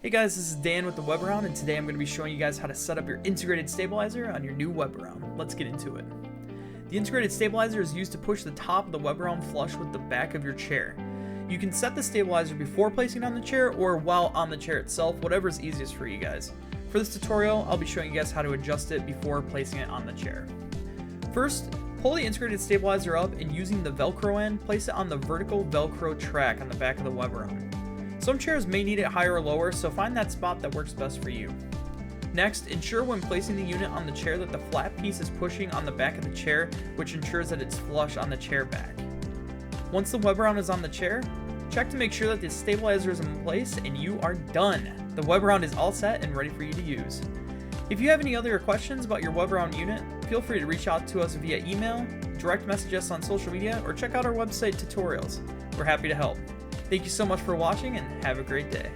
Hey guys, this is Dan with the Webaround, and today I'm going to be showing you guys how to set up your integrated stabilizer on your new Webaround. Let's get into it. The integrated stabilizer is used to push the top of the Webaround flush with the back of your chair. You can set the stabilizer before placing it on the chair or while on the chair itself, whatever is easiest for you guys. For this tutorial, I'll be showing you guys how to adjust it before placing it on the chair. First, pull the integrated stabilizer up and using the Velcro end, place it on the vertical Velcro track on the back of the Webaround. Some chairs may need it higher or lower, so find that spot that works best for you. Next, ensure when placing the unit on the chair that the flat piece is pushing on the back of the chair, which ensures that it's flush on the chair back. Once the Webaround is on the chair, check to make sure that the stabilizer is in place and you are done. The Webaround is all set and ready for you to use. If you have any other questions about your Webaround unit, feel free to reach out to us via email, direct message us on social media, or check out our website tutorials. We're happy to help. Thank you so much for watching and have a great day.